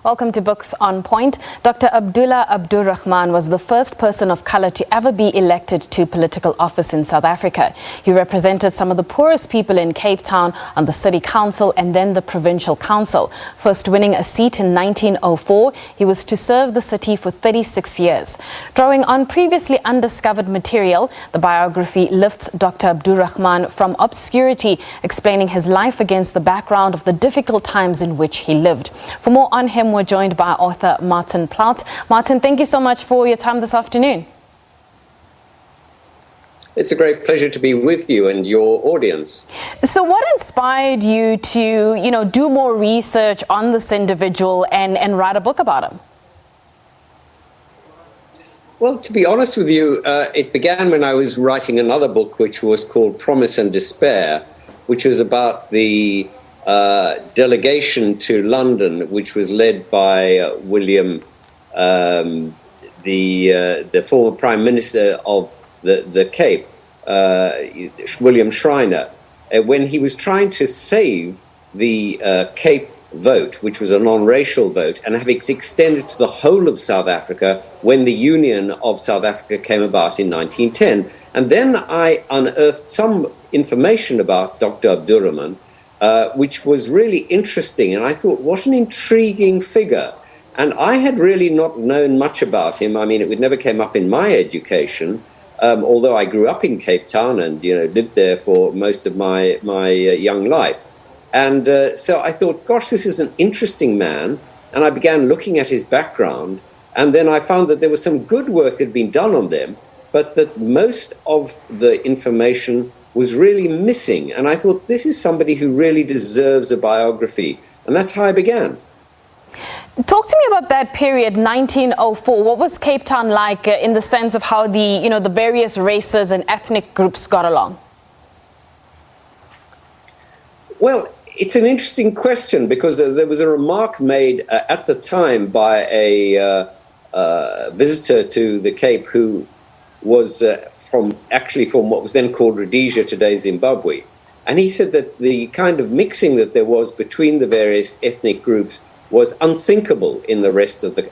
Welcome to Books on Point. Dr. Abdullah Abdurahman was the first person of color to ever be elected to political office in South Africa. He represented some of the poorest people in Cape Town on the City Council and then the Provincial Council. First winning a seat in 1904, he was to serve the city for 36 years. Drawing on previously undiscovered material, the biography lifts Dr. Abdurahman from obscurity, explaining his life against the background of the difficult times in which he lived. For more on him, we're joined by author Martin Plaut. Martin, thank you so much for your time this afternoon. It's a great pleasure to be with you and your audience. So what inspired you to, do more research on this individual and write a book about him? Well, to be honest with you, it began when I was writing another book, which was called Promise and Despair, which was about the delegation to London, which was led by William, the former Prime Minister of the Cape, William Schreiner, when he was trying to save the Cape vote, which was a non-racial vote, and have it extended to the whole of South Africa when the Union of South Africa came about in 1910. And then I unearthed some information about Dr. Abdurahman, which was really interesting. And I thought, what an intriguing figure. And I had really not known much about him. I mean, it never came up in my education, although I grew up in Cape Town and, lived there for most of my young life. And so I thought, gosh, this is an interesting man. And I began looking at his background. And then I found that there was some good work that had been done on them, but that most of the information was really missing. And I thought, this is somebody who really deserves a biography. And that's how I began. Talk to me about that period, 1904. What was Cape Town like in the sense of how the various races and ethnic groups got along? Well, it's an interesting question because there was a remark made at the time by a visitor to the Cape who was from what was then called Rhodesia, today Zimbabwe. And he said that the kind of mixing that there was between the various ethnic groups was unthinkable in the rest of the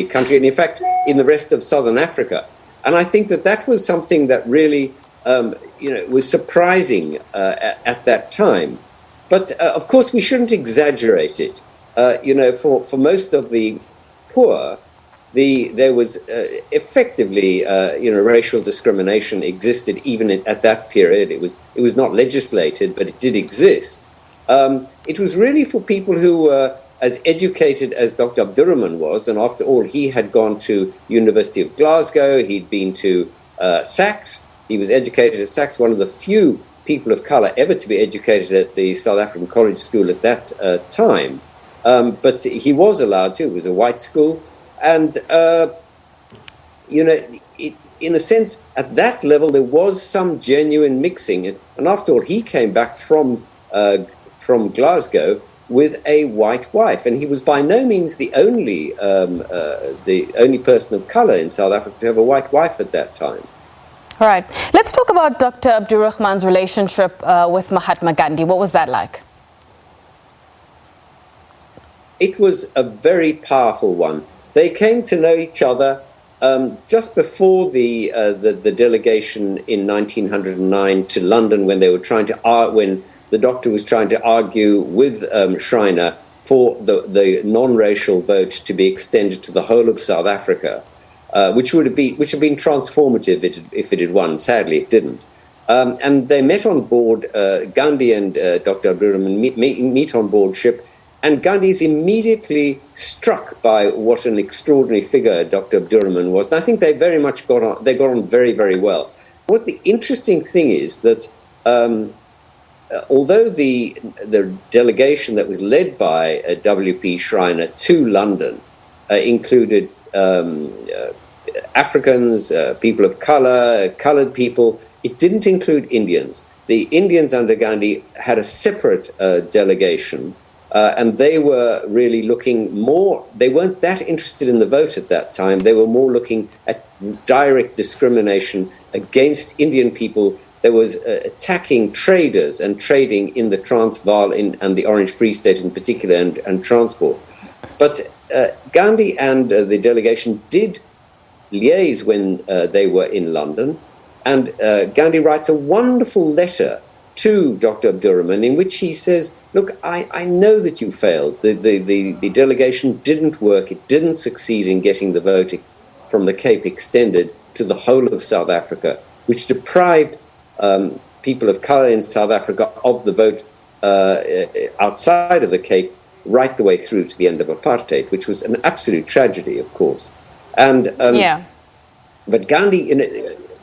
country, and in fact, in the rest of Southern Africa. And I think that was something that really, was surprising at that time. But of course, we shouldn't exaggerate it. For most of the poor, there was effectively, racial discrimination existed even at that period. It was not legislated, but it did exist. It was really for people who were as educated as Dr. Abdurahman was, and after all, he had gone to University of Glasgow. He'd been to Sax. He was educated at Sax, one of the few people of colour ever to be educated at the South African College School at that time. But he was allowed to. It was a white school. And, in a sense, at that level, there was some genuine mixing. And after all, he came back from Glasgow with a white wife. And he was by no means the only person of colour in South Africa to have a white wife at that time. All right. Let's talk about Dr. Abdurahman's relationship with Mahatma Gandhi. What was that like? It was a very powerful one. They came to know each other just before the delegation in 1909 to London, when they were when the doctor was trying to argue with Schreiner for the non-racial vote to be extended to the whole of South Africa, which had been transformative if it had won. Sadly, it didn't. And they met on board. Gandhi and Dr. Abdurahman meet on board ship. And Gandhi is immediately struck by what an extraordinary figure Dr. Abdurahman was. And I think they very much got on. They got on very, very well. What the interesting thing is that although the delegation that was led by W.P. Schreiner to London included Africans, people of color, colored people, it didn't include Indians. The Indians under Gandhi had a separate delegation. And they were really looking more, they weren't that interested in the vote at that time. They were more looking at direct discrimination against Indian people. There was attacking traders and trading in the Transvaal and the Orange Free State in particular, and transport. But Gandhi and the delegation did liaise when they were in London, and Gandhi writes a wonderful letter to Dr. Abdurahman in which he says, look, I know that you failed. The delegation didn't work. It didn't succeed in getting the vote from the Cape extended to the whole of South Africa, which deprived people of colour in South Africa of the vote outside of the Cape right the way through to the end of apartheid, which was an absolute tragedy, of course. And but Gandhi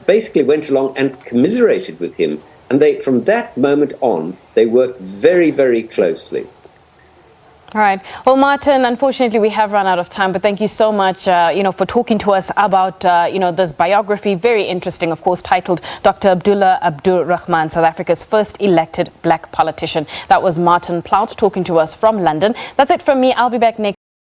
basically went along and commiserated with him, and from that moment on, they worked very, very closely. All right. Well, Martin, unfortunately, we have run out of time, but thank you so much, for talking to us about, this biography. Very interesting, of course, titled Dr. Abdullah Abdurahman, South Africa's first elected black politician. That was Martin Plaut talking to us from London. That's it from me. I'll be back next.